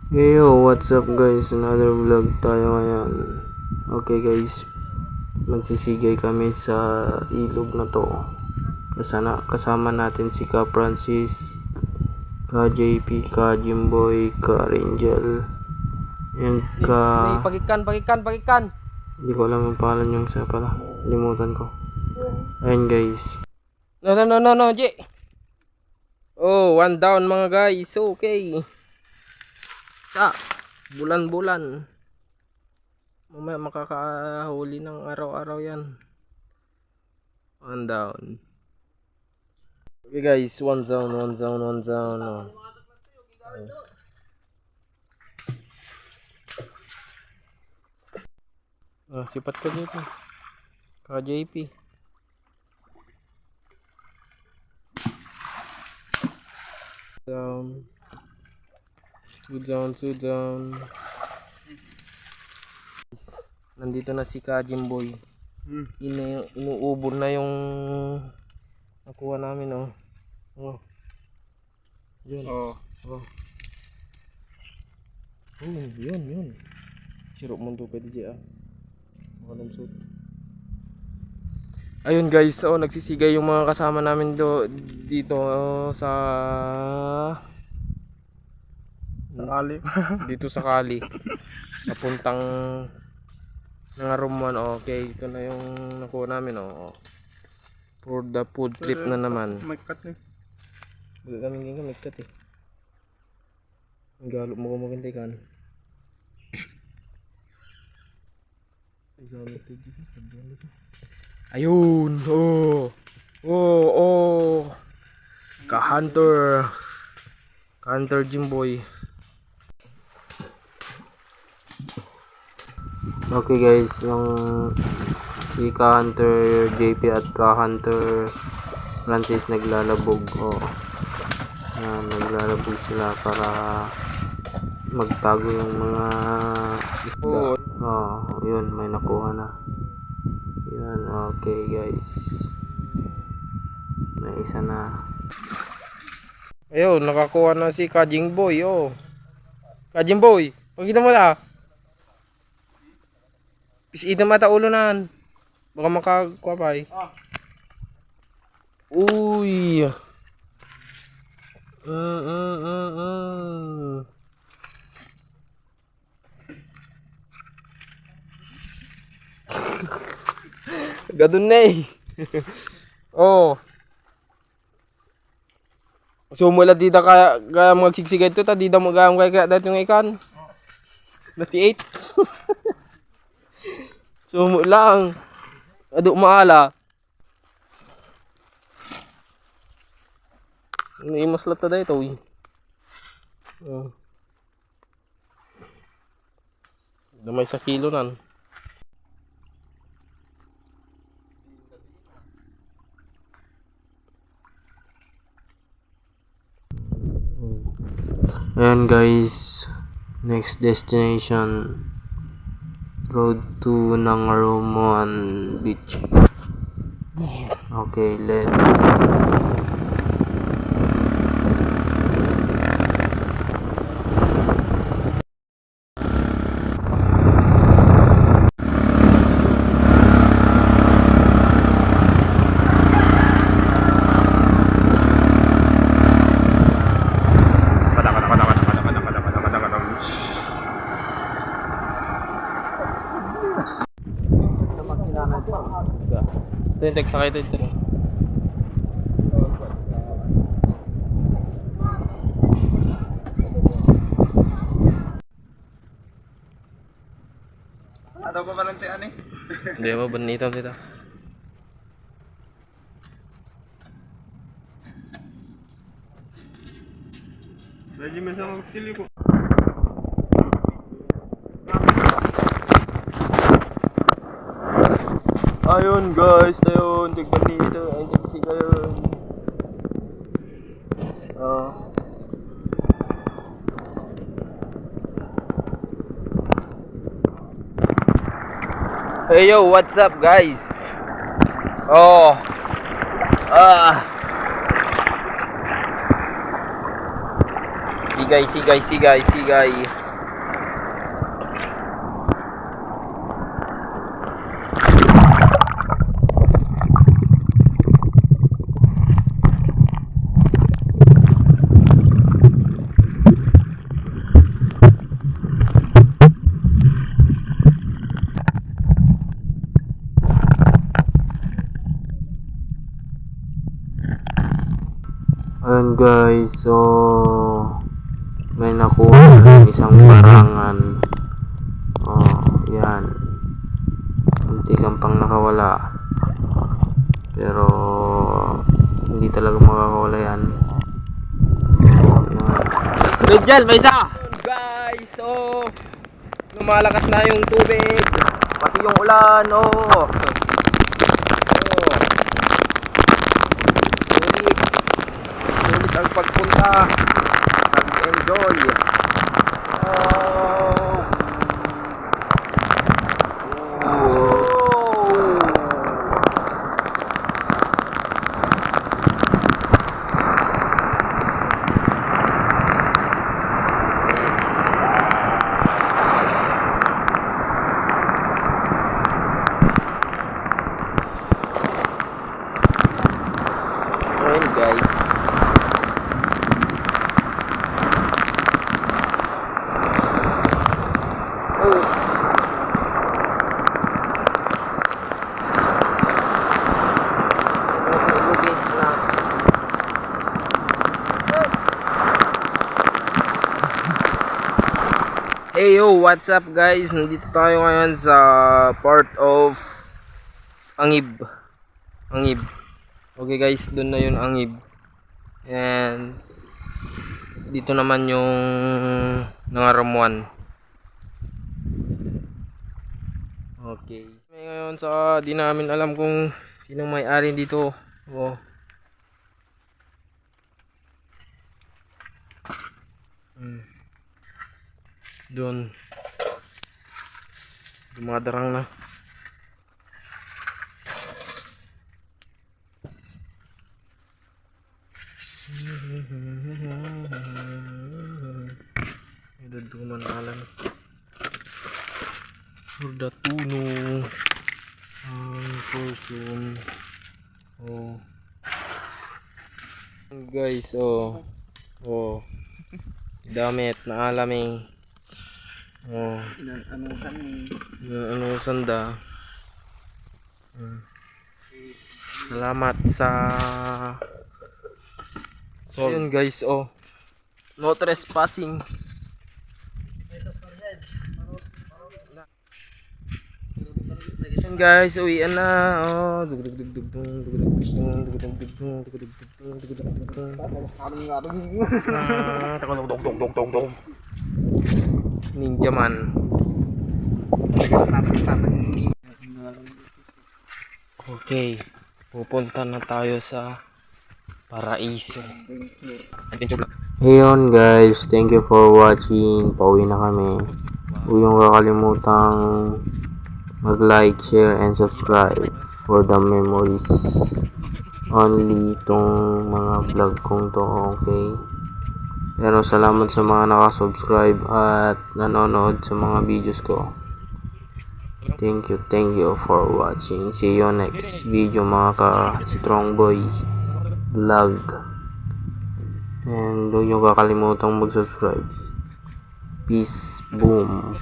Hey yo, what's up guys? Another vlog tayo ngayon. Okay guys, magsisigay kami sa ilog na to. Kasama natin si Ka Francis, Ka JP, Ka Jimboy, Ka Angel, and Ka... Pagikan. Hindi ko alam yung pangalan yung isa pala. Limutan ko. Ayun guys. No, J. Oh, one down mga guys. Okay. Sa bulan-bulan. Mamaya makakahuli ng araw-araw yan. One down. Okay guys, one zone. Oh. Sipat ka dito. Ka JP. Down. Two down. Nandito na si Ka Jimboy. Inuubol na yung nakuha namin, oh. Oh. Yun. Oh. Yun. Sirok mundo pwede dyan, ah. Makalumsot. Ayun guys, so nagsisigay yung mga kasama namin dito sa Kali. dito sa Kali. Napuntang Nangaruman. Okay, ito na yung nakuha namin, oh. For the food trip na naman. May cut eh. Baga kami may cut eh. Ang galo mo kumagantikan. Ayun, Ka-hunter Jimboy. Okay guys, yung si Ka-hunter JP at Ka-hunter Francis naglalabog. Naglalabog sila para magtago yung mga isda. Yun, may nakuha na. Yan, okay guys. May isa na. Ayun, nakakuha na si Ka Jimboy, oh. Ka Jimboy, pagkita mo la. Pisit na mata ulo nan. Baka makakuha pa eh. Uy. Gadun na eh. Oh. Sumula dita kaya magsigsigay to ta dida mo gam kaya dati yung ikan. Nasi 8. Sumula lang. Ado maala. Imas lata dito eh. Oh. Damay sa kilo nan. Ayan guys, next destination, road to Nangaruman Beach. Okay, let's Ito yung text sakay ito. Ataw ko pa lang tiyan eh. Hindi ba, banitan dito. Lagi mo siya magtili ko. Ayun guys, ayun, tignan dito, ay taxi kayo. Hey yo, what's up guys? Sigay, sigay, sigay, sigay. Ayun guys, so may nakuha ng isang barangan. Oh, yan. Munti kang pang nakawala. Pero hindi talaga makakawala yan. Oh, yan. Rijal, may isa! Guys, so lumalakas na yung tubig. Pati yung ulan, oh. Sulit. Sulit ang pagpunta. Nag-enjoy. Ayun guys. Hey yo, what's up guys? Nandito tayo ngayon sa part of Angib. Angib. Okay guys, doon na yung Angib. And dito naman yung Nangaramuan. Okay. May ngayon sa di namin alam kung sinong may-ari dito. Oh. Doon. Dumadarang na. Duduman alam. For the tuno. Person. Oh. Guys, oh. Oh. Damit na alaming. Oh. Ano sanda. Salamat sa so yun guys, oh. No trespassing. Yun guys, uwian na. Oh, Ninja man. Okay, pupunta na tayo sa Paraiso. Ayun guys, thank you for watching. Pauwi na kami. Huwag yung kakalimutang mag-like, share, and subscribe for the memories. Only itong mga vlog kong to, okay? Pero salamat sa mga nakasubscribe at nanonood sa mga videos ko. Thank you for watching. See you next video mga ka-strong boy vlog. And huwag nyo kakalimutang mag-subscribe. Peace, boom.